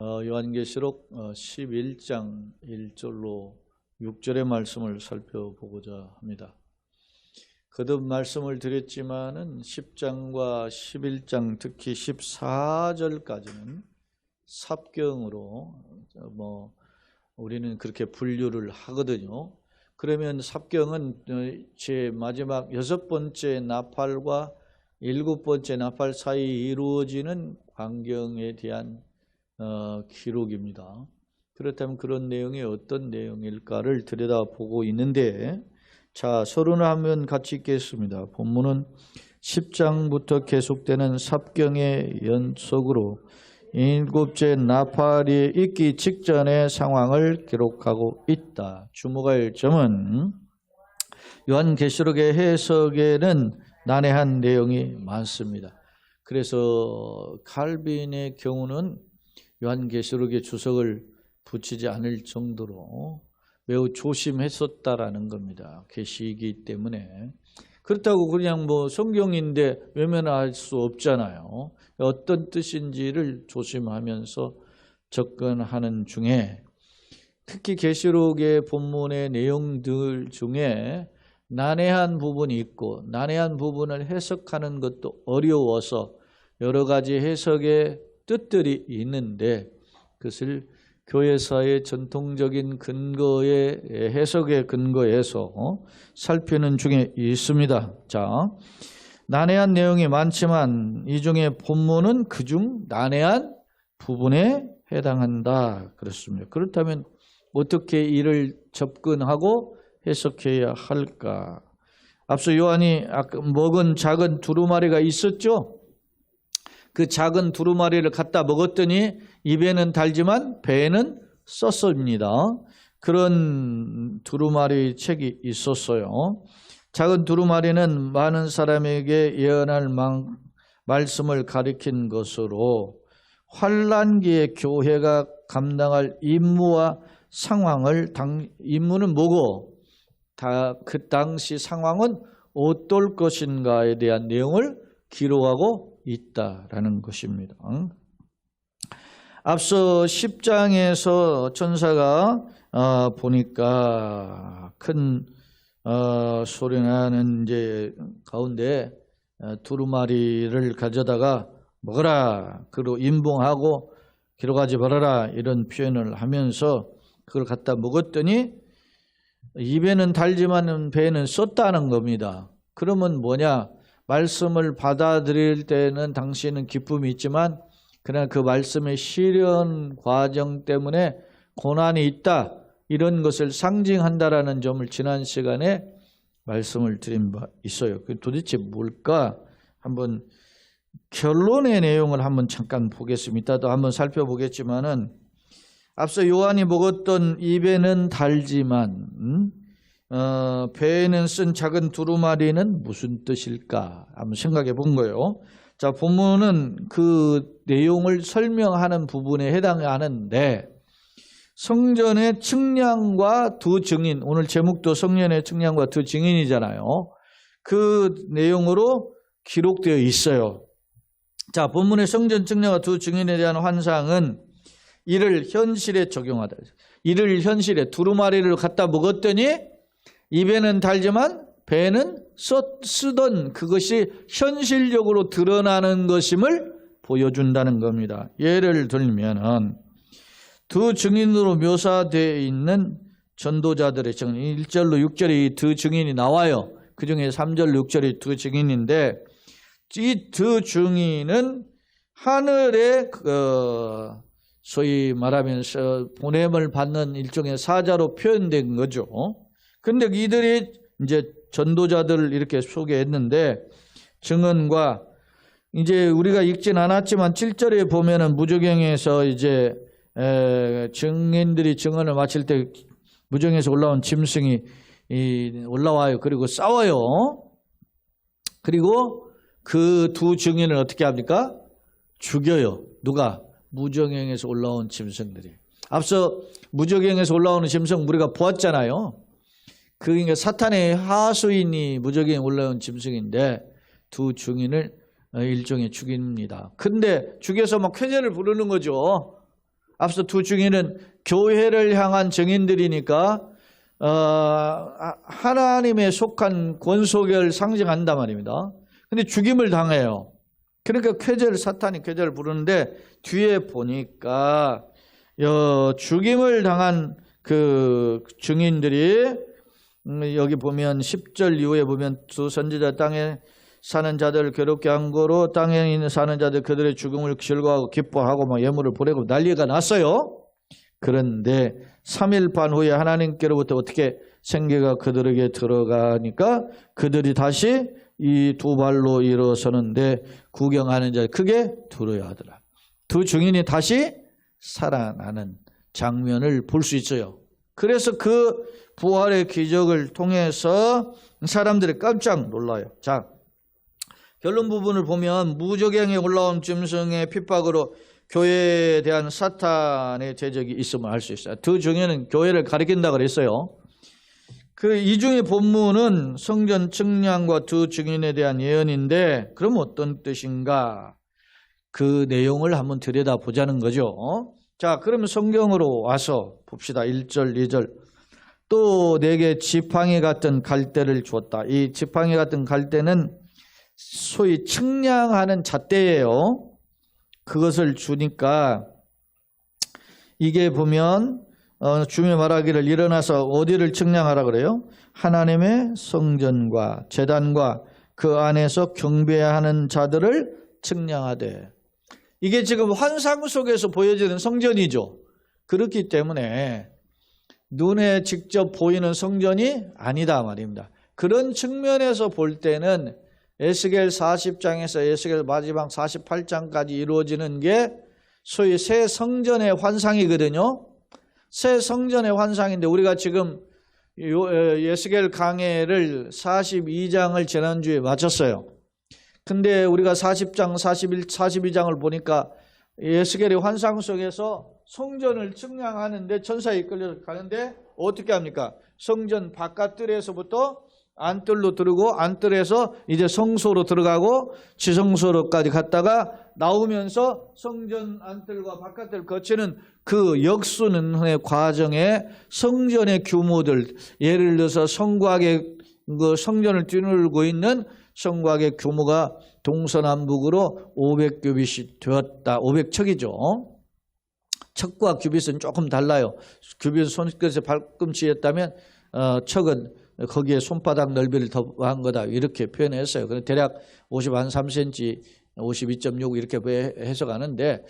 요한계시록 11장 1절로 6절의 말씀을 살펴보고자 합니다. 거듭 말씀을 드렸지만은 10장과 11장 특히 14절까지는 삽경으로 우리는 그렇게 분류를 하거든요. 그러면 삽경은 제 마지막 6번째 나팔과 7번째 나팔 사이 이루어지는 광경에 대한 기록입니다. 그렇다면 그런 내용이 어떤 내용일까를 들여다보고 있는데, 자, 서론을 한번 같이 읽겠습니다. 본문은 10장부터 계속되는 삽경의 연속으로 7째 나팔이 있기 직전의 상황을 기록하고 있다. 주목할 점은 요한계시록의 해석에는 난해한 내용이 많습니다. 그래서 칼빈의 경우는 요한계시록의 주석을 붙이지 않을 정도로 매우 조심했었다라는 겁니다. 계시이기 때문에. 그렇다고 그냥 성경인데 외면할 수 없잖아요. 어떤 뜻인지를 조심하면서 접근하는 중에 특히 계시록의 본문의 내용들 중에 난해한 부분이 있고, 난해한 부분을 해석하는 것도 어려워서 여러 가지 해석의 뜻들이 있는데, 그것을 교회사의 전통적인 근거의 해석의 근거에서 살피는 중에 있습니다. 자, 난해한 내용이 많지만 이 중에 본문은 그중 난해한 부분에 해당한다. 그렇습니다. 그렇다면 어떻게 이를 접근하고 해석해야 할까? 앞서 요한이 먹은 작은 두루마리가 있었죠? 그 작은 두루마리를 갖다 먹었더니 입에는 달지만 배에는 썼습니다. 그런 두루마리 책이 있었어요. 작은 두루마리는 많은 사람에게 예언할 말씀을 가리킨 것으로 환난기의 교회가 감당할 임무와 상황을, 임무는 뭐고 그 당시 상황은 어떨 것인가에 대한 내용을 기록하고 있다라는 것입니다. 앞서 10장에서 천사가 보니까 큰 소리 나는 이제 가운데 두루마리를 가져다가 먹어라, 그리고 임봉하고 기록하지 말아라, 이런 표현을 하면서 그걸 갖다 먹었더니 입에는 달지만 배에는 썼다는 겁니다. 그러면 뭐냐? 말씀을 받아들일 때는 당시에는 기쁨이 있지만 그러나 그 말씀의 실현 과정 때문에 고난이 있다, 이런 것을 상징한다라는 점을 지난 시간에 말씀을 드린 바 있어요. 도대체 뭘까? 한번 결론의 내용을 한번 잠깐 보겠습니다. 이따도 한번 살펴보겠지만은, 앞서 요한이 먹었던 입에는 달지만 배에는 쓴 작은 두루마리는 무슨 뜻일까? 한번 생각해 본 거예요. 자, 본문은 그 내용을 설명하는 부분에 해당하는데, 성전의 측량과 두 증인, 오늘 제목도 성전의 측량과 두 증인이잖아요. 그 내용으로 기록되어 있어요. 자, 본문의 성전 측량과 두 증인에 대한 환상은 이를 현실에 적용하다. 이를 현실에, 두루마리를 갖다 먹었더니 입에는 달지만 배에는 쓰던 그것이 현실적으로 드러나는 것임을 보여준다는 겁니다. 예를 들면은 두 증인으로 묘사되어 있는 전도자들의 증인, 1절로 6절에 이 두 증인이 나와요. 그 중에 3절, 6절이 두 증인인데, 이 두 증인은 하늘에 소위 말하면 보냄을 받는 일종의 사자로 표현된 거죠. 근데 이들이 이제 전도자들을 이렇게 소개했는데, 증언과 이제 우리가 읽진 않았지만 7절에 보면은 무저경에서 이제 증인들이 증언을 마칠 때 무저경에서 올라온 짐승이 올라와요. 그리고 싸워요. 그리고 그 두 증인을 어떻게 합니까? 죽여요. 누가? 무저경에서 올라온 짐승들이. 앞서 무저경에서 올라오는 짐승 우리가 보았잖아요. 그러니까 사탄의 하수인이 무저경에 올라온 짐승인데 두 증인을 일종의 죽입니다. 근데 죽여서 막 쾌제를 부르는 거죠. 앞서 두 증인은 교회를 향한 증인들이니까 하나님에 속한 권속을 상징한단 말입니다. 근데 죽임을 당해요. 그러니까 사탄이 쾌제를 부르는데 뒤에 보니까 죽임을 당한 그 증인들이 여기 보면 10절 이후에 보면 두 선지자 땅에 사는 자들을 괴롭게 한 거로 땅에 있는 사는 자들 그들의 죽음을 즐거워하고 기뻐하고 막 예물을 보내고 난리가 났어요. 그런데 3일 반 후에 하나님께로부터 어떻게 생계가 그들에게 들어가니까 그들이 다시 이 두 발로 일어서는데 구경하는 자 크게 두려워하더라. 두 증인이 다시 살아나는 장면을 볼 수 있어요. 그래서 그 부활의 기적을 통해서 사람들이 깜짝 놀라요. 자, 결론 부분을 보면 무적행에 올라온 짐승의 핍박으로 교회에 대한 사탄의 제적이 있음을 알 수 있어요. 두 증인은 교회를 가리킨다 그랬어요. 그 이중의 본문은 성전 측량과 두 증인에 대한 예언인데 그럼 어떤 뜻인가? 그 내용을 한번 들여다보자는 거죠. 자, 그러면 성경으로 와서 봅시다. 1절, 2절. 또 내게 지팡이 같은 갈대를 주었다. 이 지팡이 같은 갈대는 소위 측량하는 잣대예요. 그것을 주니까 이게 보면 주며 말하기를 일어나서 어디를 측량하라 그래요? 하나님의 성전과 제단과 그 안에서 경배하는 자들을 측량하되. 이게 지금 환상 속에서 보여지는 성전이죠. 그렇기 때문에 눈에 직접 보이는 성전이 아니다 말입니다. 그런 측면에서 볼 때는 에스겔 40장에서 에스겔 마지막 48장까지 이루어지는 게 소위 새 성전의 환상이거든요. 새 성전의 환상인데 우리가 지금 에스겔 강해를 42장을 지난주에 마쳤어요. 근데 우리가 40장, 41, 42장을 보니까 에스겔의 환상 속에서 성전을 측량하는데 천사에 이끌려 가는데 어떻게 합니까? 성전 바깥뜰에서부터 안뜰로 들어오고 안뜰에서 이제 성소로 들어가고 지성소로까지 갔다가 나오면서 성전 안뜰과 바깥뜰을 거치는 그 역순의 과정에 성전의 규모들, 예를 들어서 성곽의 그 성전을 뒤누르고 있는 성곽의 규모가 동서남북으로 500규빗이 되었다. 500척이죠. 척과 규빗은 조금 달라요. 규빗은 손끝에 발꿈치였다면 척은 거기에 손바닥 넓이를 더한 거다 이렇게 표현했어요. 그래서 대략 53cm, 52.6 이렇게 해석하는데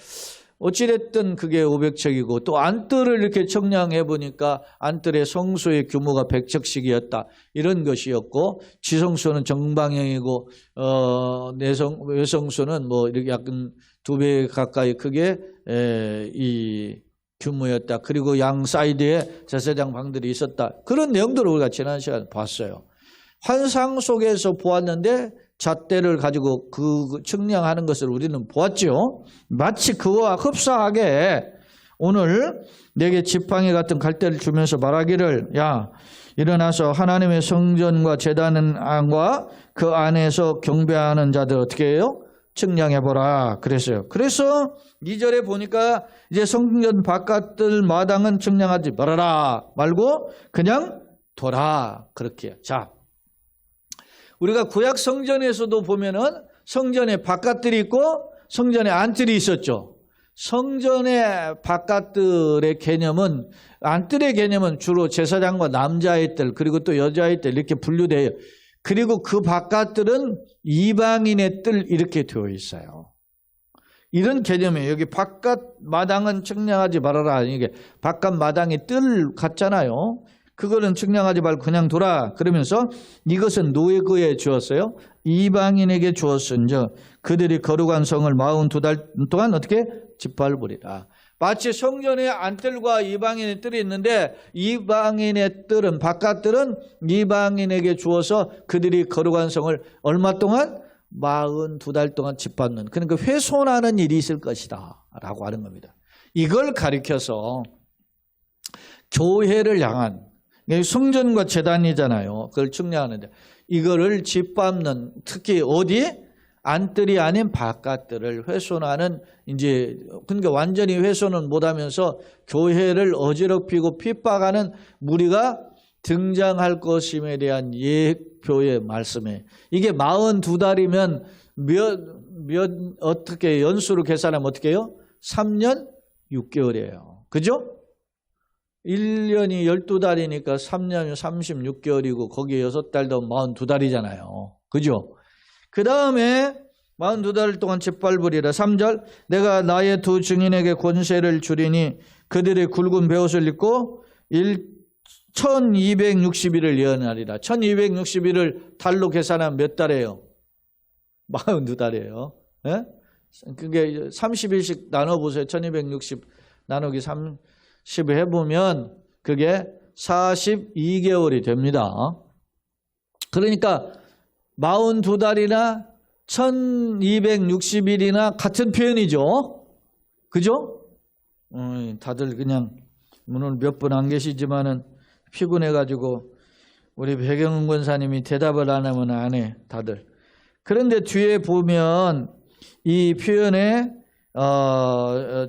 어찌됐든 그게 500척이고 또 안뜰을 이렇게 측량해 보니까 안뜰의 성소의 규모가 100척씩이었다 이런 것이었고 지성소는 정방형이고 외성소는 뭐 이렇게 약간 2배 가까이 크게 이 규모였다. 그리고 양 사이드에 제사장 방들이 있었다. 그런 내용들을 우리가 지난 시간에 봤어요. 환상 속에서 보았는데 잣대를 가지고 그 측량하는 것을 우리는 보았죠. 마치 그와 흡사하게 오늘 내게 지팡이 같은 갈대를 주면서 말하기를 야 일어나서 하나님의 성전과 제단과 그 안에서 경배하는 자들 어떻게 해요? 측량해보라 그랬어요. 그래서 2절에 보니까 이제 성전 바깥들 마당은 측량하지 말아라 말고 그냥 둬라 그렇게. 자, 우리가 구약 성전에서도 보면은 성전에 바깥들이 있고 성전에 안뜰이 있었죠. 성전의 바깥들의 개념은 안뜰의 개념은 주로 제사장과 남자의 뜰 그리고 또 여자의 뜰 이렇게 분류돼요. 그리고 그 바깥들은 이방인의 뜰 이렇게 되어 있어요. 이런 개념이에요. 여기 바깥 마당은 측량하지 말아라. 이게 바깥 마당이 뜰 같잖아요. 그거는 측량하지 말고 그냥 둬라. 그러면서 이것은 누구에게 주었어요? 이방인에게 주었은즉 그들이 거룩한 성을 42달 동안 어떻게 짓밟으리라. 마치 성전에 안뜰과 이방인의 뜰이 있는데 이방인의 뜰은 바깥뜰은 이방인에게 주어서 그들이 거룩한 성을 얼마 동안? 42달 동안 짓밟는. 그러니까 훼손하는 일이 있을 것이다 라고 하는 겁니다. 이걸 가리켜서 교회를 향한 성전과 제단이잖아요. 그걸 측량하는데 이거를 짓밟는 특히 어디? 안뜰이 아닌 바깥뜰을 훼손하는 이제 그러니까 완전히 훼손은 못하면서 교회를 어지럽히고 핍박하는 무리가 등장할 것임에 대한 예표의 말씀이에요. 이게 42달이면 어떻게 연수로 계산하면 어떻게 해요? 3년 6개월이에요. 그죠? 1년이 12달이니까 3년이 36개월이고 거기에 6달 더 42달이잖아요. 그죠? 그 다음에 42달 동안 짓밟으리라. 3절 내가 나의 두 증인에게 권세를 주리니 그들이 굵은 베옷을 입고 1260일을 예언하리라. 1260일을 달로 계산하면 몇 달이에요? 42달이에요. 예? 그게 30일씩 나눠보세요. 1260 나누기 30 해보면 그게 42개월이 됩니다. 그러니까 42달이나 1260일이나 같은 표현이죠. 그죠? 다들 그냥 오늘 몇 분 안 계시지만은 피곤해가지고 우리 백영은 권사님이 대답을 안 하면 안 해, 다들. 그런데 뒤에 보면 이 표현에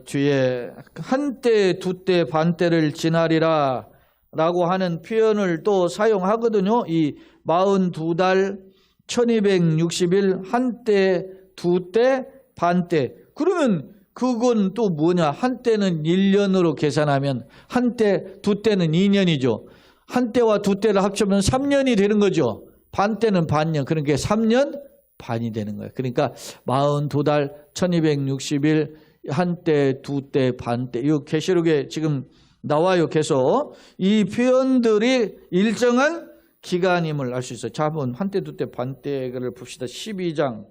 뒤에 한때, 두때, 반때를 지나리라 라고 하는 표현을 또 사용하거든요. 이 42달, 1260일, 한때, 두때, 반때. 그러면 그건 또 뭐냐? 한때는 1년으로 계산하면 한때, 두때는 2년이죠. 한때와 두때를 합치면 3년이 되는 거죠. 반때는 반년. 그러니까 3년 반이 되는 거예요. 그러니까 42달, 1260일, 한때, 두때, 반때. 이 계시록에 지금 나와요. 계속 이 표현들이 일정한 기간임을 알 수 있어요. 자, 한번 한때, 두때, 반때를 봅시다. 12장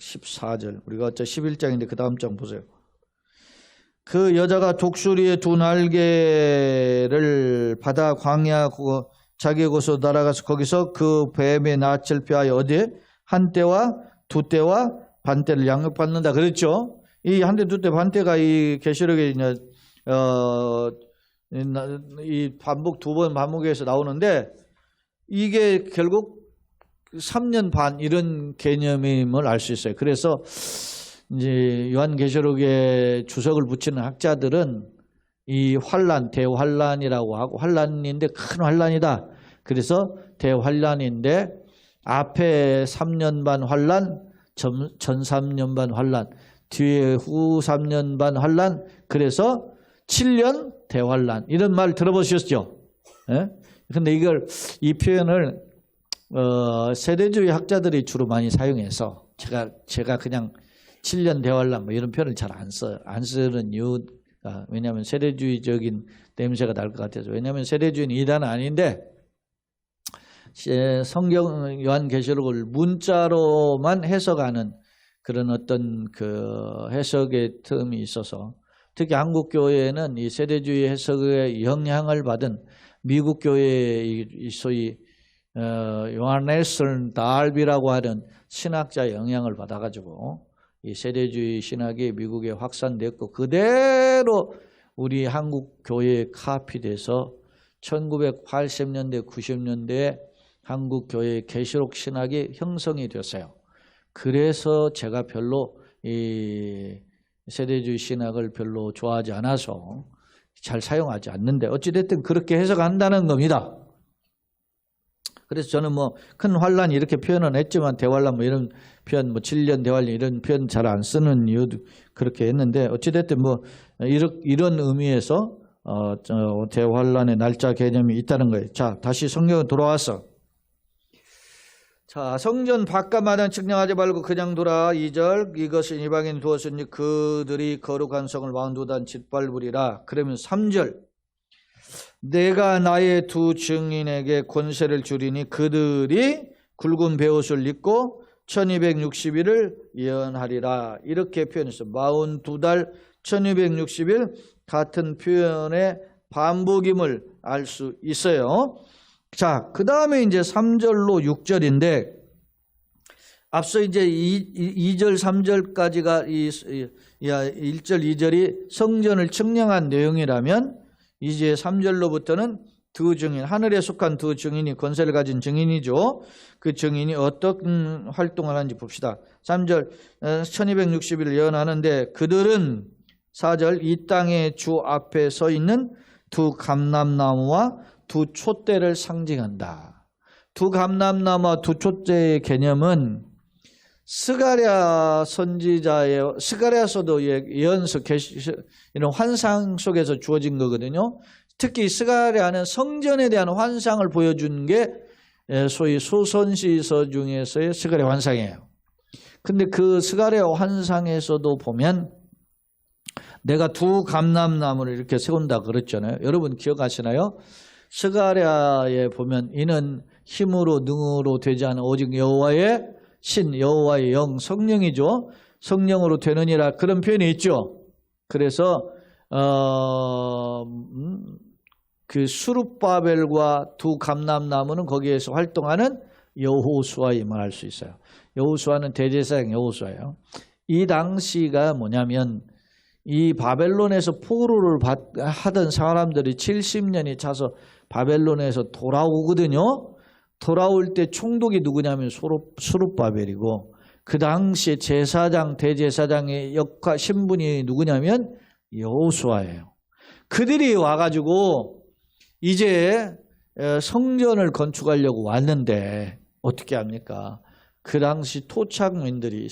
14절. 우리가 어째 11장인데 그 다음 장 보세요. 그 여자가 독수리의 두 날개를 받아 광야 자기 곳으로 날아가서 거기서 그 뱀의 낯을 피하여 어디에? 한때와 두때와 반때를 양육받는다. 그랬죠? 이 한때, 두때, 반때가 이 계시록에 이제 이 반복 두 번 반복해서 나오는데 이게 결국 3년 반 이런 개념임을 알 수 있어요. 그래서 이제 요한계시록에 주석을 붙이는 학자들은 이 환란, 대환란이라고 하고 환란인데 큰 환란이다. 그래서 대환란인데 앞에 3년 반 환란, 전 3년 반 환란, 뒤에 후 3년 반 환란, 그래서 7년 대환란 이런 말 들어보셨죠? 예? 근데 이 표현을 세대주의 학자들이 주로 많이 사용해서 제가 그냥 7년 대환란 뭐 이런 표현을 잘 안 써요. 안 쓰는 이유가 왜냐하면 세대주의적인 냄새가 날 것 같아서. 왜냐하면 세대주의는 이단은 아닌데 성경 요한계시록을 문자로만 해석하는 그런 어떤 그 해석의 틈이 있어서 특히 한국 교회에는 이 세대주의 해석의 영향을 받은 미국 교회의 소위 요하네스 달비라고 하는 신학자 영향을 받아가지고 이 세대주의 신학이 미국에 확산됐고 그대로 우리 한국 교회에 카피돼서 1980년대 90년대에 한국 교회의 계시록 신학이 형성이 됐어요. 그래서 제가 별로 이 세대주의 신학을 별로 좋아하지 않아서 잘 사용하지 않는데 어찌됐든 그렇게 해석한다는 겁니다. 그래서 저는 뭐 큰 환란 이렇게 표현은 했지만 대환란 뭐 이런 표현 뭐 7년 대환란 이런 표현 잘 안 쓰는 이유도 그렇게 했는데 어찌됐든 뭐 이런 의미에서 대환란의 날짜 개념이 있다는 거예요. 자, 다시 성경에 돌아와서 자, 성전 바깥마당 측량하지 말고 그냥 돌아. 2절 이것은 이방인 두었으니 그들이 거룩한 성을 42단 짓밟으리라. 그러면 3절 내가 나의 두 증인에게 권세를 주리니 그들이 굵은 베옷을 입고 1260일을 예언하리라. 이렇게 표현했어요. 42달 1260일 같은 표현의 반복임을 알 수 있어요. 자, 그 다음에 이제 3절로 6절인데 앞서 이제 2절, 3절까지가 1절, 2절이 성전을 측량한 내용이라면 이제 3절로부터는 두 증인, 하늘에 속한 두 증인이 권세를 가진 증인이죠. 그 증인이 어떤 활동을 하는지 봅시다. 3절 1260일 예언하는데 그들은 4절 이 땅의 주 앞에 서 있는 두 감람나무와 두 촛대를 상징한다. 두 감람나무와 두 촛대의 개념은 스가랴 선지자의 스가랴서도 예언서 이런 환상 속에서 주어진 거거든요. 특히 스가랴는 성전에 대한 환상을 보여준 게 소위 소선시서 중에서의 스가랴 환상이에요. 근데 그 스가랴 환상에서도 보면 내가 두 감람나무를 이렇게 세운다 그랬잖아요. 여러분 기억하시나요? 스가랴에 보면 이는 힘으로 능으로 되지 않은 오직 여호와의 신, 여호와의 영, 성령이죠. 성령으로 되느니라 그런 표현이 있죠. 그래서 그 수룹바벨과 두 감람나무는 거기에서 활동하는 여호수아임을 알 수 있어요. 여호수아는 대제사장 여호수아예요. 이 당시가 뭐냐면 이 바벨론에서 포로를 하던 사람들이 70년이 차서 바벨론에서 돌아오거든요. 돌아올 때 총독이 누구냐면 수룹바벨이고 그 당시에 제사장, 대제사장의 역할, 신분이 누구냐면 여호수아예요. 그들이 와가지고 이제 성전을 건축하려고 왔는데 어떻게 합니까? 그 당시 토착민들이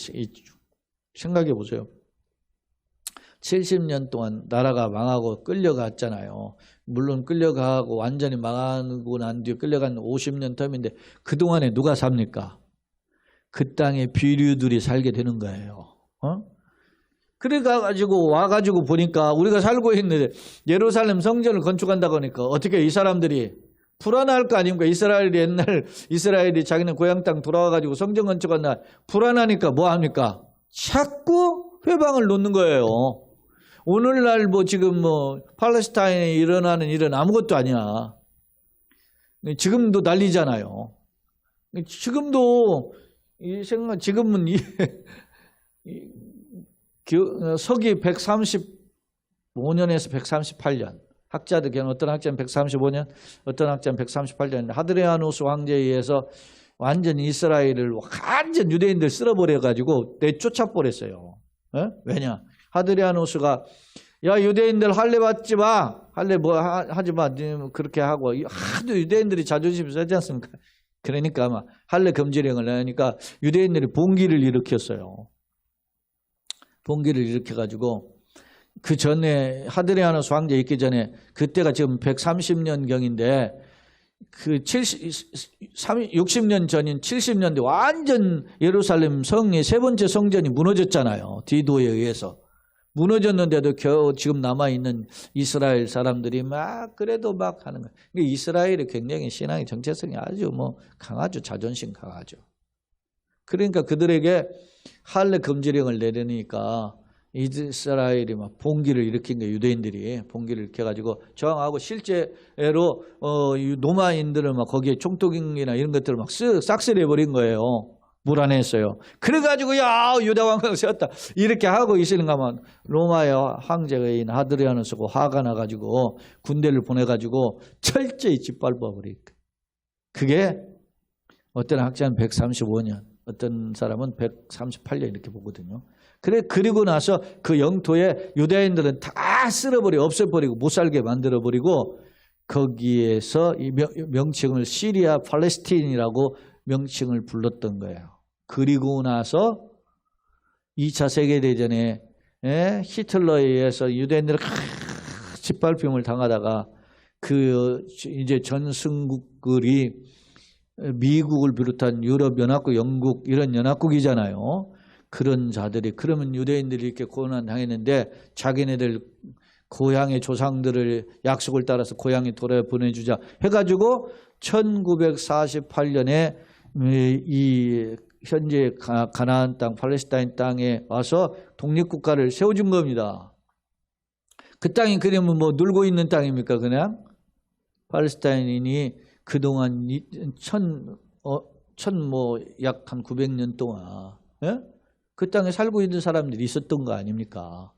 생각해 보세요. 70년 동안 나라가 망하고 끌려갔잖아요. 물론 끌려가고 완전히 망하고 난 뒤에 끌려간 50년 텀인데 그동안에 누가 삽니까? 그 땅에 비류들이 살게 되는 거예요. 그래가지고 와가지고 보니까 우리가 살고 있는데 예루살렘 성전을 건축한다고 하니까 어떻게 이 사람들이 불안할 거 아닙니까? 이스라엘이 자기네 고향 땅 돌아와가지고 성전 건축한다. 불안하니까 뭐 합니까? 자꾸 회방을 놓는 거예요. 오늘날 지금 팔레스타인에 일어나는 일은 아무것도 아니야. 지금도 난리잖아요. 지금도 지금은 서기 135년에서 138년. 학자들, 어떤 학자는 135년, 어떤 학자는 138년. 하드리아누스 황제에 의해서 완전 이스라엘을 완전 유대인들 쓸어버려가지고 내쫓아버렸어요. 왜냐? 하드리아누스가 야 유대인들 할례 받지 마. 할례 하지 마. 그렇게 하고 하도 유대인들이 자존심이 세지 않습니까? 그러니까 아마 할례 금지령을 내니까 유대인들이 봉기를 일으켰어요. 봉기를 일으켜가지고 그 전에 하드리아누스 황제 있기 전에 그때가 지금 130년경인데 그 60년 전인 70년대 완전 예루살렘 성의 세 번째 성전이 무너졌잖아요. 디도에 의해서. 무너졌는데도 겨우 지금 남아있는 이스라엘 사람들이 그래도 하는 거예요. 이스라엘이 굉장히 신앙의 정체성이 아주 강하죠. 자존심 강하죠. 그러니까 그들에게 할례 금지령을 내려니까 이스라엘이 봉기를 일으킨 거예요. 유대인들이 봉기를 일으켜가지고 저항하고 실제로 노마인들을 거기에 총독이나 이런 것들을 싹쓸이 해버린 거예요. 불안했어요. 그래가지고 유다 왕국을 세웠다 이렇게 하고 있으니까 로마의 황제인 하드리아누스가 화가 나가지고 군대를 보내가지고 철저히 짓밟아버리니까 그게 어떤 학자는 135년 어떤 사람은 138년 이렇게 보거든요. 그리고 나서 그 영토에 유대인들은 다 쓸어버리고 없애버리고 못 살게 만들어버리고 거기에서 이 명칭을 시리아 팔레스틴이라고 명칭을 불렀던 거예요. 그리고 나서 2차 세계대전에 히틀러에 의해서 유대인들이 짓밟힘을 당하다가 이제 전승국들이 미국을 비롯한 유럽 연합국, 영국 이런 연합국이잖아요. 그런 자들이 그러면 유대인들이 이렇게 고난 당했는데 자기네들 고향의 조상들을 약속을 따라서 고향에 돌아 보내주자 해가지고 1948년에 이 현재 가나안 땅 팔레스타인 땅에 와서 독립국가를 세워준 겁니다. 그 땅이 그러면 놀고 있는 땅입니까? 그냥 팔레스타인인이 그동안 약 한 900년 동안 그 땅에 살고 있는 사람들이 있었던 거 아닙니까?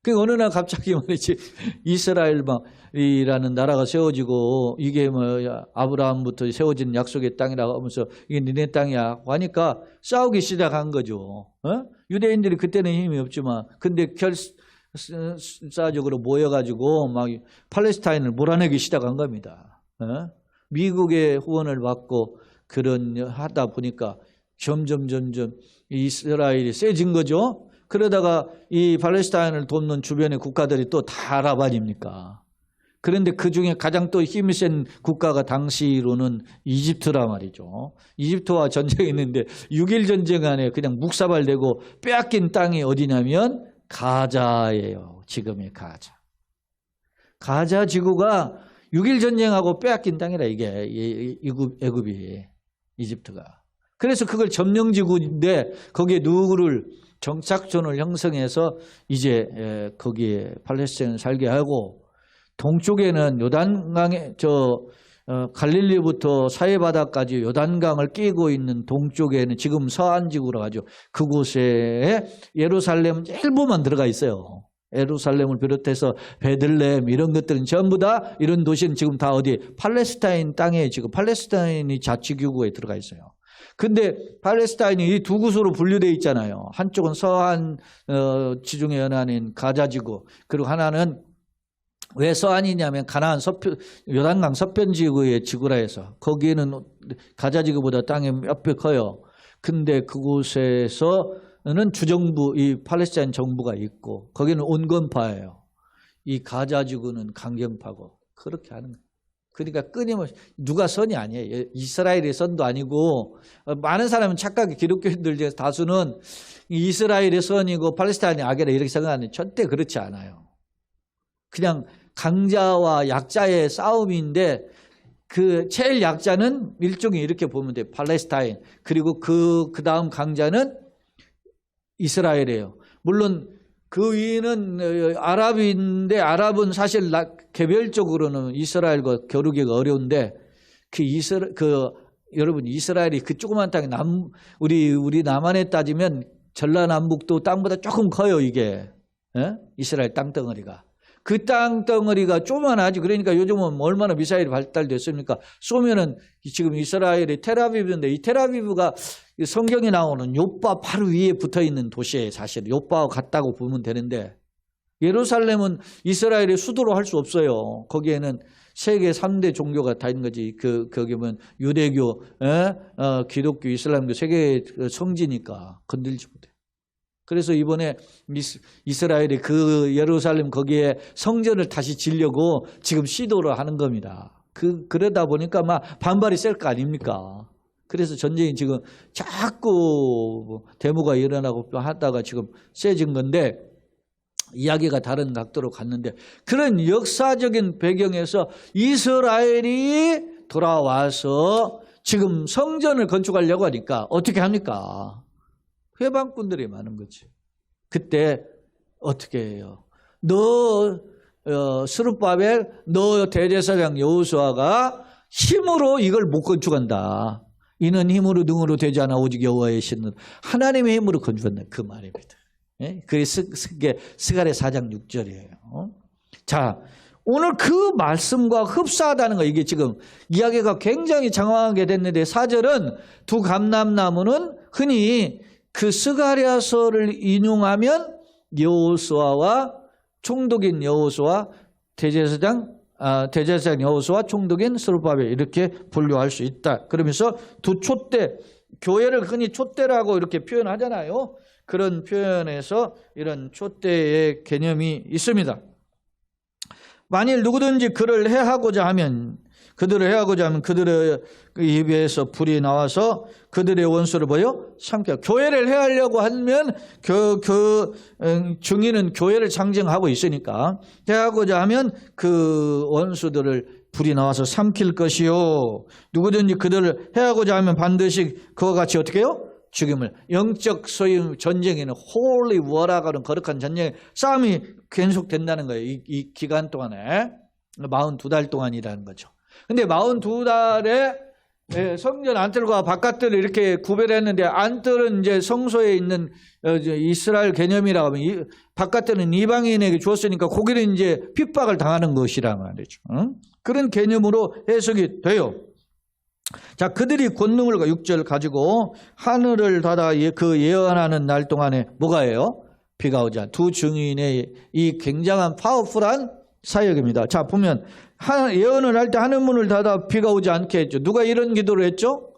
그 어느 날 갑자기 말이지 이스라엘이라는 나라가 세워지고 이게 뭐야 아브라함부터 세워진 약속의 땅이라고 하면서 이게 니네 땅이야 하니까 싸우기 시작한 거죠. 유대인들이 그때는 힘이 없지만 근데 결사적으로 모여가지고 막 팔레스타인을 몰아내기 시작한 겁니다. 미국의 후원을 받고 그런 하다 보니까 점점 이스라엘이 세진 거죠. 그러다가 이 팔레스타인을 돕는 주변의 국가들이 또 다 아랍 아닙니까? 그런데 그중에 가장 또 힘이 센 국가가 당시로는 이집트란 말이죠. 이집트와 전쟁이 있는데 6.1 전쟁 안에 그냥 묵사발되고 빼앗긴 땅이 어디냐면 가자예요. 지금의 가자. 가자 지구가 6.1 전쟁하고 빼앗긴 땅이라 이게 애굽이 이집트가. 그래서 그걸 점령지구인데 거기에 누구를 정착촌을 형성해서 이제 거기에 팔레스타인을 살게 하고 동쪽에는 요단강에 갈릴리부터 사해바다까지 요단강을 끼고 있는 동쪽에는 지금 서안지구라 하죠. 그곳에 예루살렘 일부만 들어가 있어요. 예루살렘을 비롯해서 베들레헴 이런 것들은 전부 다 이런 도시는 지금 다 어디 팔레스타인 땅에 지금 팔레스타인이 자치구구에 들어가 있어요. 근데 팔레스타인이 이 두 곳으로 분류되어 있잖아요. 한쪽은 서한 지중해 연안인 가자지구 그리고 하나는 왜 서안이냐면 가나안 요단강 서편 지구의 지구라 해서 거기에는 가자지구보다 땅이 몇 배 커요. 근데 그곳에서는 주정부 이 팔레스타인 정부가 있고 거기는 온건파예요. 이 가자지구는 강경파고 그렇게 하는 거예요. 그러니까 끊임없이 누가 선이 아니에요. 이스라엘의 선도 아니고 많은 사람은 착각이 기독교인들 중에서 다수는 이스라엘의 선이고 팔레스타인의 악이라 이렇게 생각하는데 절대 그렇지 않아요. 그냥 강자와 약자의 싸움인데 그 제일 약자는 일종의 이렇게 보면 돼요. 팔레스타인. 그리고 그 다음 강자는 이스라엘이에요. 물론 그 위는 아랍인데 아랍은 사실 개별적으로는 이스라엘과 겨루기가 어려운데 여러분 이스라엘이 그 조그만 땅에 우리 남한에 따지면 전라남북도 땅보다 조금 커요 이게. 이스라엘 땅덩어리가. 그 땅덩어리가 조그만하지. 그러니까 요즘은 얼마나 미사일이 발달됐습니까? 쏘면은 지금 이스라엘의 텔아비브인데 이 텔아비브가 성경에 나오는 요파 바로 위에 붙어있는 도시예요. 사실 요파와 같다고 보면 되는데 예루살렘은 이스라엘의 수도로 할 수 없어요. 거기에는 세계 3대 종교가 다 있는 거지. 거기 보면 유대교, 기독교, 이슬람교 세계의 성지니까 건들지 못해. 그래서 이번에 이스라엘이 그 예루살렘 거기에 성전을 다시 지려고 지금 시도를 하는 겁니다. 그러다 보니까 막 반발이 셀 거 아닙니까? 그래서 전쟁이 지금 자꾸 데모가 일어나고 하다가 지금 세진 건데 이야기가 다른 각도로 갔는데 그런 역사적인 배경에서 이스라엘이 돌아와서 지금 성전을 건축하려고 하니까 어떻게 합니까? 회방꾼들이 많은 거지. 그때 어떻게 해요? 스룹바벨, 너 대제사장 여호수아가 힘으로 이걸 못 건축한다. 이는 힘으로 능으로 되지 않아 오직 여호와의 신은 하나님의 힘으로 건축한다. 그 말입니다. 그게 스가랴 4장 6절이에요. 자, 오늘 그 말씀과 흡사하다는 거 이게 지금 이야기가 굉장히 장황하게 됐는데 4절은 두 감람나무는 흔히 그 스가랴서를 인용하면 여호수아와 총독인 여호수아 대제사장 여호수아 총독인 스룹바벨 이렇게 분류할 수 있다. 그러면서 두 촛대 교회를 흔히 촛대라고 이렇게 표현하잖아요. 그런 표현에서 이런 촛대의 개념이 있습니다. 만일 누구든지 그들을 해하고자 하면 그들의 입에서 불이 나와서 그들의 원수를 삼켜. 교회를 해하려고 하면 증인은 교회를 상징하고 있으니까 해하고자 하면 그 원수들을 불이 나와서 삼킬 것이요. 누구든지 그들을 해하고자 하면 반드시 그와 같이 어떻게 해요? 죽임을. 영적 소위 전쟁에는 홀리 워라가 하는 거룩한 전쟁 싸움이 계속된다는 거예요. 이 기간 동안에 42달 동안이라는 거죠. 근데 42달에 성전 안뜰과 바깥뜰을 이렇게 구별했는데, 안뜰은 이제 성소에 있는 이스라엘 개념이라고 하면, 바깥뜰은 이방인에게 주었으니까 거기는 이제 핍박을 당하는 것이란 말이죠. 그런 개념으로 해석이 돼요. 자, 그들이 권능을 6절 가지고 하늘을 닫아 그 예언하는 날 동안에 뭐가 해요? 비가 오지 않아. 두 증인의 이 굉장한 파워풀한 사역입니다. 자, 보면 예언을 할 때 하늘 문을 닫아 비가 오지 않게 했죠. 누가 이런 기도를 했죠?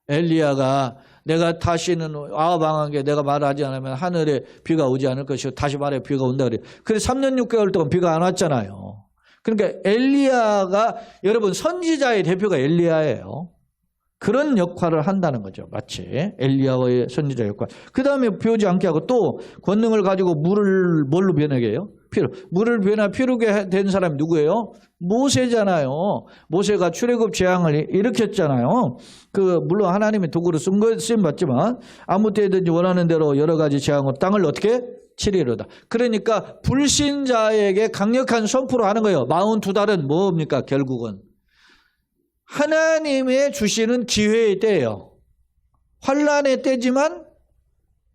엘리야가 내가 다시는 아방하게 내가 말하지 않으면 하늘에 비가 오지 않을 것이고 다시 말해 비가 온다 그래요. 그래서 3년 6개월 동안 비가 안 왔잖아요. 그러니까 엘리야가, 여러분, 선지자의 대표가 엘리야예요. 그런 역할을 한다는 거죠. 마치 엘리야의 선지자 역할. 그 다음에 비 오지 않게 하고, 또 권능을 가지고 물을 뭘로 변하게 해요? 피로. 물을 피르게 된 사람이 누구예요? 모세잖아요. 모세가 출애굽 재앙을 일으켰잖아요. 물론 하나님의 도구로 쓰임 받지만 아무 때든지 원하는 대로 여러 가지 재앙으로 땅을 어떻게 치리로다. 그러니까 불신자에게 강력한 선포를 하는 거예요. 42달은 뭡니까? 결국은 하나님의 주시는 기회의 때예요. 환난의 때지만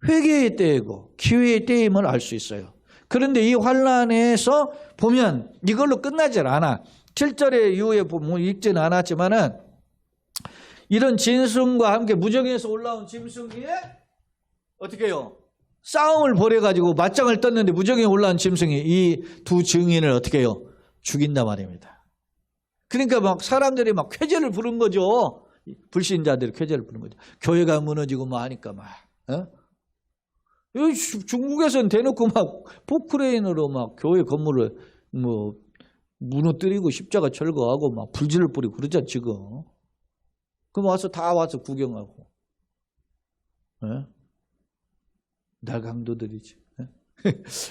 회개의 때이고 기회의 때임을 알 수 있어요. 그런데 이 환난에서 보면 이걸로 끝나질 않아. 7절의 이후에 보면 읽지는 않았지만은, 이런 짐승과 함께 무정에서 올라온 짐승이 어떻게 해요? 싸움을 벌여가지고 맞짱을 떴는데 무정에 올라온 짐승이 이 두 증인을 어떻게 해요? 죽인단 말입니다. 그러니까 막 사람들이 막 쾌재를 부른 거죠. 불신자들이 쾌재를 부른 거죠. 교회가 무너지고 뭐 하니까 막. 중국에서는 대놓고 막 포크레인으로 막 교회 건물을 뭐 무너뜨리고 십자가 철거하고 막 불질을 뿌리고 그러잖아 지금. 그럼 다 와서 구경하고. 날강도들이지.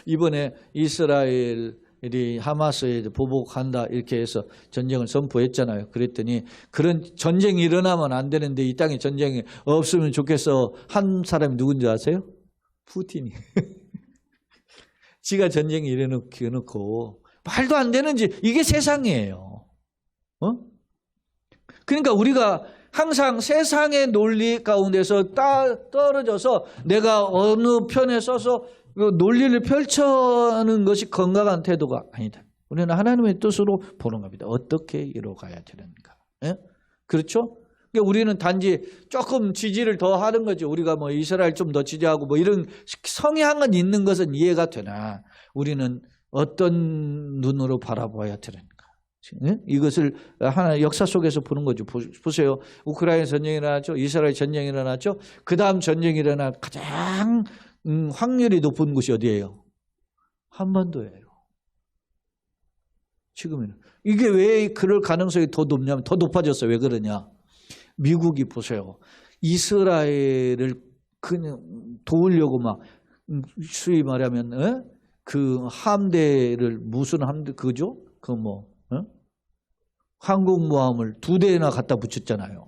이번에 이스라엘이 하마스에 보복한다 이렇게 해서 전쟁을 선포했잖아요. 그랬더니 그런 전쟁이 일어나면 안 되는데 이 땅에 전쟁이 없으면 좋겠어 한 사람이 누군지 아세요? 푸틴이. 지가 전쟁이 일어놓고 말도 안 되는지, 이게 세상이에요. 그러니까 우리가 항상 세상의 논리 가운데서 떨어져서 내가 어느 편에 서서 논리를 펼쳐는 것이 건강한 태도가 아니다. 우리는 하나님의 뜻으로 보는 겁니다. 어떻게 이뤄가야 되는가. 그렇죠? 그러니까 우리는 단지 조금 지지를 더 하는 거죠. 우리가 뭐 이스라엘 좀 더 지지하고 뭐 이런 성향은 있는 것은 이해가 되나, 우리는 어떤 눈으로 바라봐야 되는가. 이것을 하나 역사 속에서 보는 거죠. 보세요. 우크라이나 전쟁이 일어났죠. 이스라엘 전쟁이 일어났죠. 그 다음 전쟁이 일어나 가장 확률이 높은 곳이 어디예요? 한반도예요. 지금은. 이게 왜 그럴 가능성이 더 높냐면, 더 높아졌어요. 왜 그러냐. 미국이 보세요. 이스라엘을 그냥 도우려고 막, 수위 말하면, 그 함대를, 무슨 함대, 그죠? 항공모함을 2대나 갖다 붙였잖아요.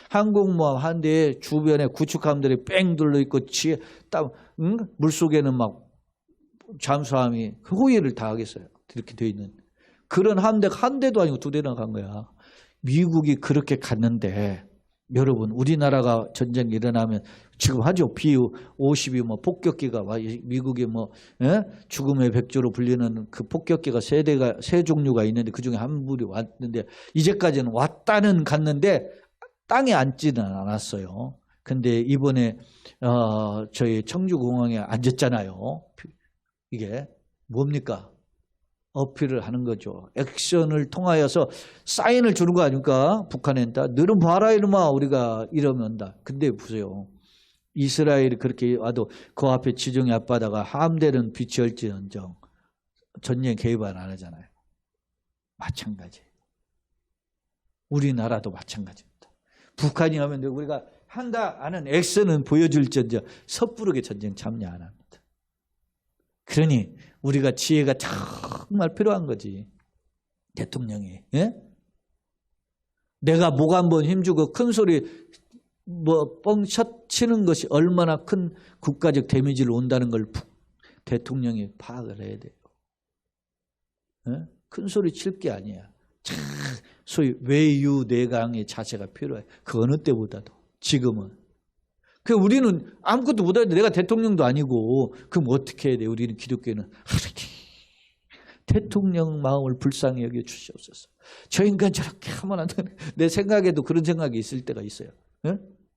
항공모함 한 대에 주변에 구축함들이 뺑 둘러있고, 물속에는 막 잠수함이 호위를 다 하겠어요. 이렇게 돼 있는. 그런 함대가 한 대도 아니고 2대나 간 거야. 미국이 그렇게 갔는데, 여러분, 우리나라가 전쟁이 일어나면 지금 하죠. B-50이 뭐 폭격기가 와, 미국의 뭐, 죽음의 백조로 불리는 그 폭격기가 세 종류가 있는데 그 중에 한 불이 왔는데, 이제까지는 왔다는 갔는데 땅에 앉지는 않았어요. 근데 이번에, 저희 청주공항에 앉았잖아요. 이게 뭡니까? 어필을 하는 거죠. 액션을 통하여서 사인을 주는 거 아닙니까? 북한에다. 너는 봐라 이놈아 우리가 이러면다. 근데 보세요. 이스라엘이 그렇게 와도 그 앞에 지정의 앞바다가 함대는 비치할지언정 전쟁 개입을 안 하잖아요. 마찬가지. 우리나라도 마찬가지입니다. 북한이 하면 우리가 한다 하는 액션은 보여줄지언정 섣부르게 전쟁 참여 안 합니다. 그러니 우리가 지혜가 정말 필요한 거지. 대통령이. 내가 목 한번 힘주고 큰 소리 뻥 치는 것이 얼마나 큰 국가적 데미지를 온다는 걸 대통령이 파악을 해야 돼요. 큰 소리 칠 게 아니야. 소위 외유내강의 자세가 필요해. 그 어느 때보다도 지금은. 그 우리는 아무것도 못하는데 내가 대통령도 아니고 그럼 어떻게 해야 돼? 우리는 기독교는 대통령 마음을 불쌍히 여겨 주시옵소서. 저 인간 저렇게 하면 안 되는. 내 생각에도 그런 생각이 있을 때가 있어요.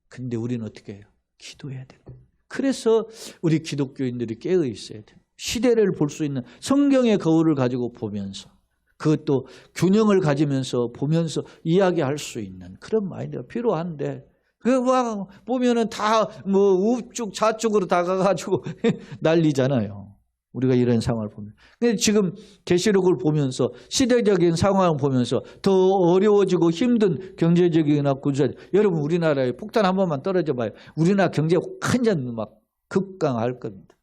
근데 우리는 어떻게 해요? 기도해야 돼. 그래서 우리 기독교인들이 깨어 있어야 돼. 시대를 볼 수 있는 성경의 거울을 가지고 보면서 그것도 균형을 가지면서 보면서 이야기할 수 있는 그런 마인드가 필요한데 막 보면은 다 뭐 우측 좌측으로 다가가지고 난리잖아요. 우리가 이런 상황을 보면. 근데 지금 계시록을 보면서 시대적인 상황을 보면서 더 어려워지고 힘든 경제적이나 군사적. 여러분 우리나라에 폭탄 한 번만 떨어져 봐요. 우리나라 경제 완전 막 급강할 겁니다.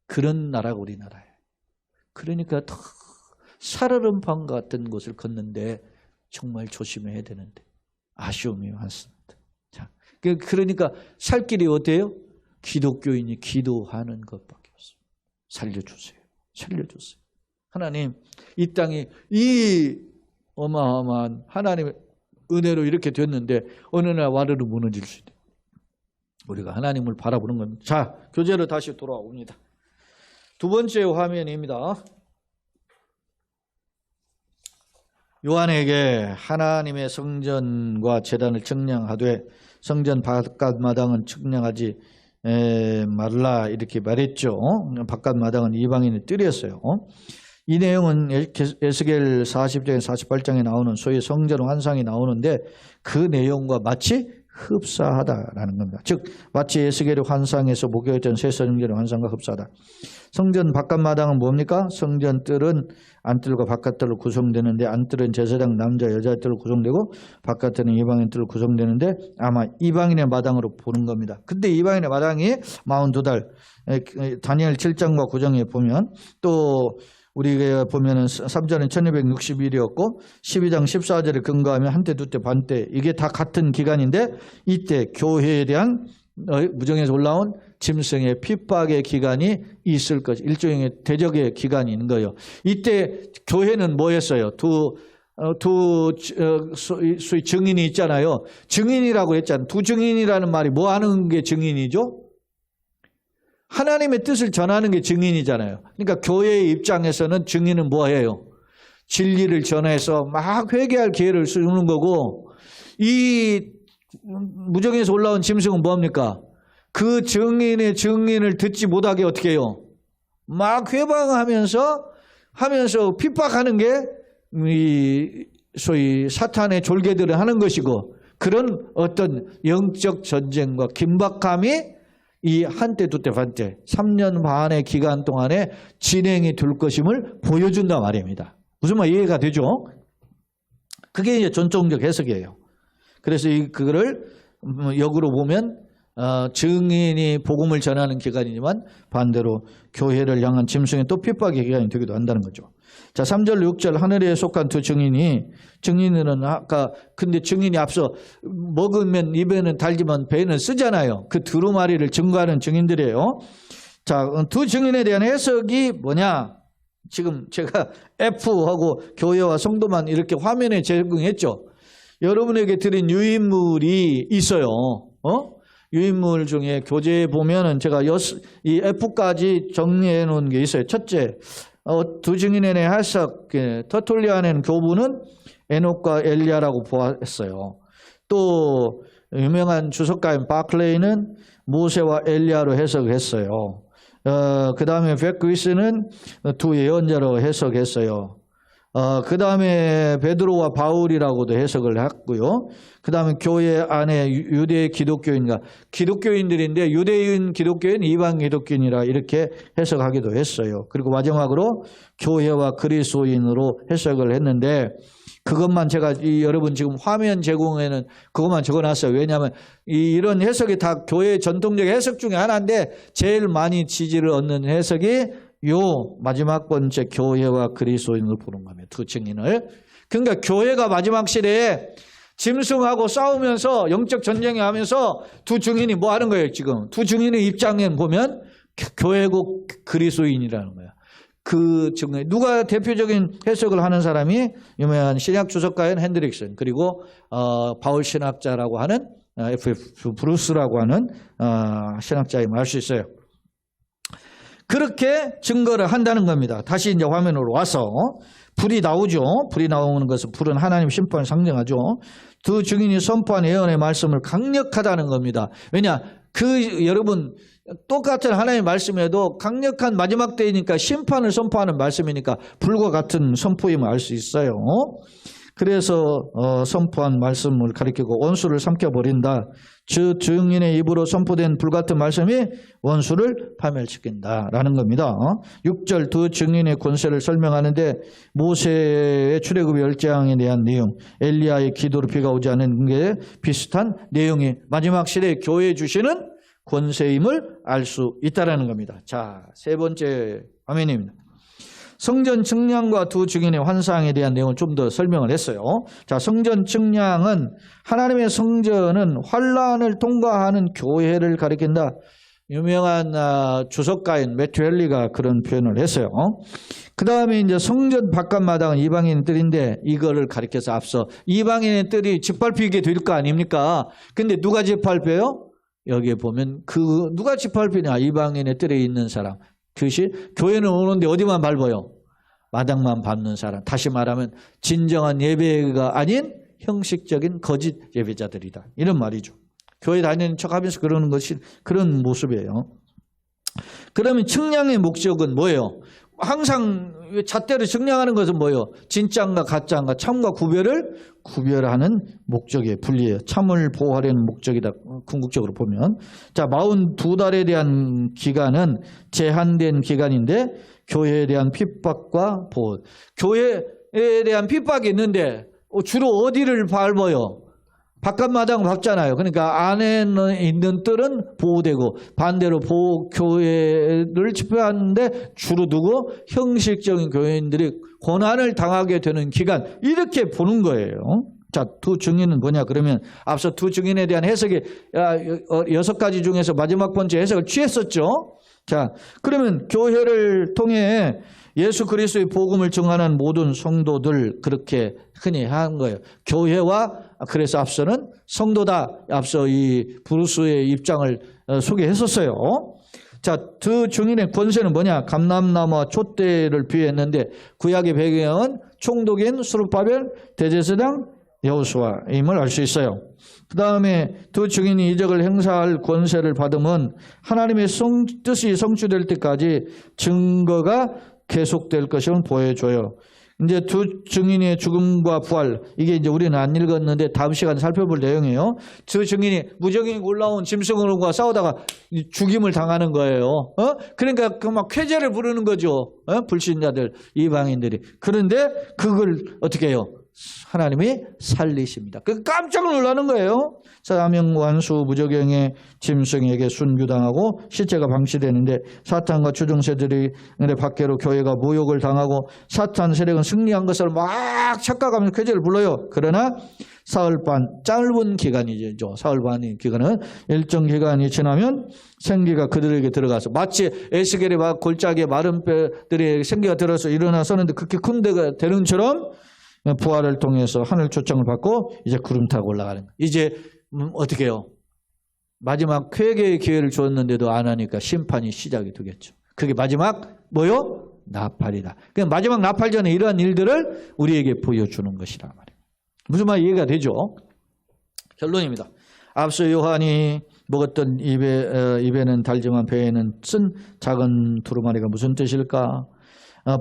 그런 나라가 우리나라예요. 그러니까 더 살얼음판 같은 곳을 걷는데 정말 조심해야 되는데 아쉬움이 많습니다. 자, 그러니까 살 길이 어때요? 기독교인이 기도하는 것밖에 없습니다. 살려주세요. 살려주세요. 하나님, 이 땅이 이 어마어마한 하나님의 은혜로 이렇게 됐는데 어느 날 와르르 무너질 수 있다. 우리가 하나님을 바라보는 겁니다. 자, 교재로 다시 돌아옵니다. 두 번째 화면입니다. 요한에게 하나님의 성전과 제단을 측량하되 성전 바깥마당은 측량하지 말라 이렇게 말했죠. 바깥마당은 이방인의 뜰이었어요. 이 내용은 에스겔 40장에 48장에 나오는 소위 성전 환상이 나오는데 그 내용과 마치 흡사하다라는 겁니다. 즉 마치 에스겔의 환상에서 목격했던 새 성전의 환상과 흡사하다. 성전 바깥마당은 뭡니까? 성전 뜰은 안뜰과 바깥뜰로 구성되는데 안뜰은 제사장 남자 여자 뜰로 구성되고 바깥뜰은 이방인 뜰로 구성되는데 아마 이방인의 마당으로 보는 겁니다. 근데 이방인의 마당이 42달 다니엘 7장과 9장에 보면 또 우리가 보면은 3절은 1260일이었고 12장 14절에 근거하면 한때 두때 반때 이게 다 같은 기간인데 이때 교회에 대한 무정에서 올라온 짐승의 핍박의 기간이 있을 것, 일종의 대적의 기간이 있는 거예요. 이때 교회는 뭐 했어요? 소위 증인이 있잖아요. 증인이라고 했잖아요. 두 증인이라는 말이 뭐 하는 게 증인이죠? 하나님의 뜻을 전하는 게 증인이잖아요. 그러니까 교회의 입장에서는 증인은 뭐예요? 진리를 전해서 막 회개할 기회를 주는 거고 이 무정에서 올라온 짐승은 뭡니까? 그 증인의 증인을 듣지 못하게 어떻게 해요? 막 회방하면서 핍박하는 게 이 소위 사탄의 졸개들을 하는 것이고 그런 어떤 영적 전쟁과 긴박함이 이 한때 두때 반때 3년 반의 기간 동안에 진행이 될 것임을 보여준단 말입니다. 무슨 말 이해가 되죠? 그게 이제 전통적 해석이에요. 그래서 그거를 역으로 보면 증인이 복음을 전하는 기간이지만 반대로 교회를 향한 짐승의 또 핍박의 기간이 되기도 한다는 거죠. 자, 3절 6절 하늘에 속한 두 증인은 아까 근데 증인이 앞서 먹으면 입에는 달지만 배는 쓰잖아요. 그 두루마리를 증거하는 증인들이에요. 자, 두 증인에 대한 해석이 뭐냐? 지금 제가 F하고 교회와 성도만 이렇게 화면에 제공했죠. 여러분에게 드린 유인물이 있어요. 유인물 중에 교재에 보면은 제가 이 F까지 정리해 놓은 게 있어요. 첫째, 두 증인의 해석, 터툴리안의 교부는 에녹과 엘리야라고 보았어요. 또 유명한 주석가인 바클레이는 모세와 엘리야로 해석했어요. 그 다음에 베크위스는 두 예언자로 해석했어요. 그 다음에 베드로와 바울이라고도 해석을 했고요. 그 다음에 교회 안에 유대 기독교인과 기독교인들인데 유대인 기독교인, 이방 기독교인이라 이렇게 해석하기도 했어요. 그리고 마지막으로 교회와 그리스도인으로 해석을 했는데 그것만 제가 여러분 지금 화면 제공에는 그것만 적어놨어요. 왜냐하면 이런 해석이 다 교회의 전통적 해석 중에 하나인데 제일 많이 지지를 얻는 해석이 요 마지막 번째 교회와 그리스도인을 보는 겁니다. 두 증인을. 그러니까 교회가 마지막 시대에 짐승하고 싸우면서 영적 전쟁을 하면서 두 증인이 뭐 하는 거예요 지금. 두 증인의 입장에 보면 교회고 그리스도인이라는 거야. 그 증거 누가 대표적인 해석을 하는 사람이 유명한 신약 주석가인 핸드릭슨 그리고 바울 신학자라고 하는 F.F. 브루스라고 하는 신학자임을 알 수 있어요. 그렇게 증거를 한다는 겁니다. 다시 이제 화면으로 와서 불이 나오죠. 불이 나오는 것은 불은 하나님 심판을 상징하죠. 두 증인이 선포한 예언의 말씀을 강력하다는 겁니다. 왜냐? 여러분 똑같은 하나님의 말씀에도 강력한 마지막 때이니까 심판을 선포하는 말씀이니까 불과 같은 선포임을 알 수 있어요. 그래서 선포한 말씀을 가리키고 원수를 삼켜버린다. 주 증인의 입으로 선포된 불같은 말씀이 원수를 파멸시킨다라는 겁니다. 6절 두 증인의 권세를 설명하는데 모세의 출애굽 10장에 대한 내용, 엘리야의 기도로 비가 오지 않은 게 비슷한 내용이 마지막 시대에 교회에 주시는 권세임을 알 수 있다는 겁니다. 자, 세 번째 화면입니다. 성전 측량과 두 증인의 환상에 대한 내용을 좀 더 설명을 했어요. 자, 성전 측량은 하나님의 성전은 환란을 통과하는 교회를 가리킨다. 유명한 주석가인 매튜 헨리가 그런 표현을 했어요. 그 다음에 이제 성전 바깥마당은 이방인의 뜰인데 이거를 가리켜서 앞서 이방인의 뜰이 짓밟히게 될 거 아닙니까? 근데 누가 짓밟혀요? 여기에 보면 누가 짓밟히냐? 이방인의 뜰에 있는 사람. 그것이 교회는 오는데 어디만 밟아요? 마당만 밟는 사람. 다시 말하면 진정한 예배가 아닌 형식적인 거짓 예배자들이다. 이런 말이죠. 교회 다니는 척하면서 그러는 것이 그런 모습이에요. 그러면 측량의 목적은 뭐예요? 항상 잣대로 측량하는 것은 뭐예요? 진짜인가 가짜인가 참과 구별하는 목적이에요. 분리해요. 참을 보호하려는 목적이다. 궁극적으로 보면. 자, 42달에 대한 기간은 제한된 기간인데 교회에 대한 핍박과 보호. 교회에 대한 핍박이 있는데 주로 어디를 밟아요? 바깥마당 밟잖아요. 그러니까 안에 있는 뜰은 보호되고 반대로 교회를 집회하는데 주로 두고 형식적인 교회인들이 고난을 당하게 되는 기간 이렇게 보는 거예요. 자, 두 증인은 뭐냐 그러면 앞서 두 증인에 대한 해석이 6가지 중에서 마지막 번째 해석을 취했었죠. 자, 그러면 교회를 통해 예수 그리스도의 복음을 증언하는 모든 성도들 그렇게 흔히 한 거예요. 교회와 그래서 앞서는 성도다. 앞서 이 브루스의 입장을 소개했었어요. 자, 두 증인의 권세는 뭐냐? 감람나무와 촛대를 비유했는데 구약의 배경은 총독인 수룹바벨, 대제사장 여호수아임을 알 수 있어요. 그 다음에 두 증인이 이적을 행사할 권세를 받으면 하나님의 뜻이 성취될 때까지 증거가 계속될 것임을 보여줘요. 이제 두 증인의 죽음과 부활, 이게 이제 우리는 안 읽었는데 다음 시간에 살펴볼 내용이에요. 두 증인이 무적인 올라온 짐승과 싸우다가 죽임을 당하는 거예요. 그러니까 그 막 쾌제를 부르는 거죠. 불신자들, 이방인들이. 그런데 그걸 어떻게 해요? 하나님이 살리십니다. 그 깜짝 놀라는 거예요. 사명완수 무적행의 짐승에게 순교당하고 시체가 방치되는데 사탄과 추종세들이 밖으로 교회가 모욕을 당하고 사탄 세력은 승리한 것을 막 착각하면서 쾌제를 불러요. 그러나 사흘 반, 짧은 기간이죠. 사흘 반의 기간은 일정 기간이 지나면 생기가 그들에게 들어가서 마치 에스겔의 골짜기에 마른 뼈들이 생기가 들어서 일어나서는데 그렇게 큰 데가 되는 것처럼 부활을 통해서 하늘 초청을 받고 이제 구름 타고 올라가는 거예요. 이제 어떻게 해요? 마지막 회개의 기회를 주었는데도 안 하니까 심판이 시작이 되겠죠. 그게 마지막 뭐요? 나팔이다. 그냥 마지막 나팔 전에 이러한 일들을 우리에게 보여주는 것이란 말이에요. 무슨 말 이해가 되죠? 결론입니다. 앞서 요한이 먹었던 입에는 달지만 배에는 쓴 작은 두루마리가 무슨 뜻일까?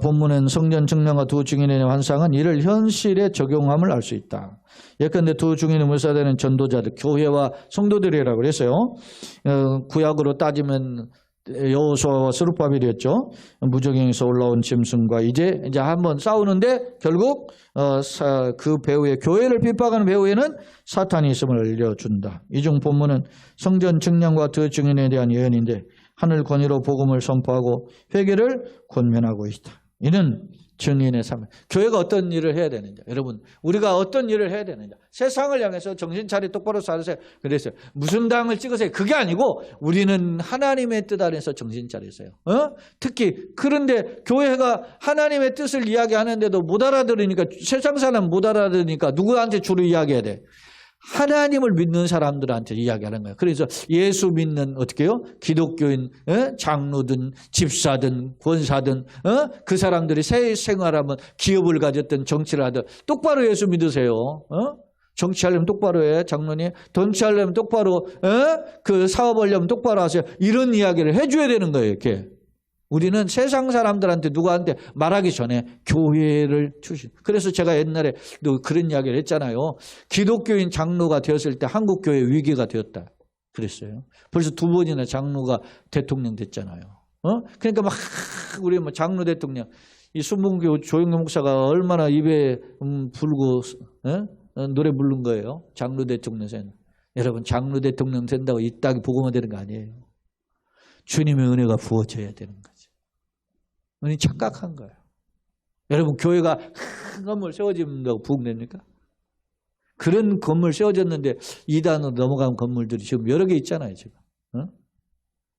본문은 성전 측량과 두 증인의 환상은 이를 현실에 적용함을 알 수 있다. 예컨대 두 증인의 묘사되는 전도자들, 교회와 성도들이라고 그랬어요. 구약으로 따지면 여호수아와 스룹바벨이었죠. 무적행에서 올라온 짐승과 이제 한번 싸우는데 결국 그 배후에 교회를 핍박하는 배후에는 사탄이 있음을 알려준다. 이중 본문은 성전 측량과 두 증인에 대한 예언인데 하늘 권위로 복음을 선포하고 회개를 권면하고 있다. 이는 증인의 삶. 교회가 어떤 일을 해야 되느냐. 여러분, 우리가 어떤 일을 해야 되느냐. 세상을 향해서 정신 차려 똑바로 살으세요. 그랬어요. 무슨 당을 찍으세요. 그게 아니고 우리는 하나님의 뜻 안에서 정신 차리세요. 특히 그런데 교회가 하나님의 뜻을 이야기하는데도 못 알아들으니까, 세상 사람 못 알아들으니까 누구한테 주로 이야기해야 돼? 하나님을 믿는 사람들한테 이야기하는 거예요. 그래서 예수 믿는 어떻게 해요? 기독교인, 장로든 집사든 권사든 그 사람들이 새 생활하면 기업을 가졌든 정치를 하든 똑바로 예수 믿으세요. 정치하려면 똑바로 해. 장로님 정치하려면 똑바로 그 사업하려면 똑바로 하세요. 이런 이야기를 해줘야 되는 거예요. 이렇게. 우리는 세상 사람들한테 누구한테 말하기 전에 교회를 주신. 그래서 제가 옛날에 또 그런 이야기를 했잖아요. 기독교인 장로가 되었을 때 한국교회 위기가 되었다. 그랬어요. 벌써 2번이나 장로가 대통령 됐잖아요. 그러니까 막 우리 뭐 장로 대통령, 이 순복음교회 조영래 목사가 얼마나 입에 불고 노래 부른 거예요. 장로 대통령 된. 여러분, 장로 대통령 된다고 이 땅이 복음화 되는 거 아니에요. 주님의 은혜가 부어져야 되는 거죠. 은혜 착각한 거예요. 여러분, 교회가 큰 건물 세워진다고 부흥됩니까? 그런 건물 세워졌는데 2단으로 넘어간 건물들이 지금 여러 개 있잖아요. 지금.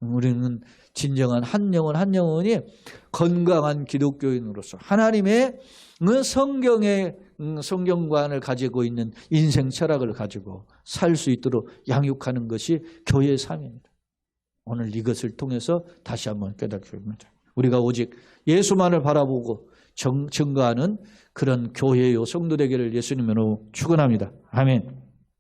우리는 진정한 한 영혼이 건강한 기독교인으로서 하나님의 성경의 성경관을 가지고 있는 인생 철학을 가지고 살 수 있도록 양육하는 것이 교회의 삶입니다. 오늘 이것을 통해서 다시 한번 깨닫게 됩니다. 우리가 오직 예수만을 바라보고 증거하는 그런 교회요 성도 되기를 예수님으로 축원합니다. 아멘.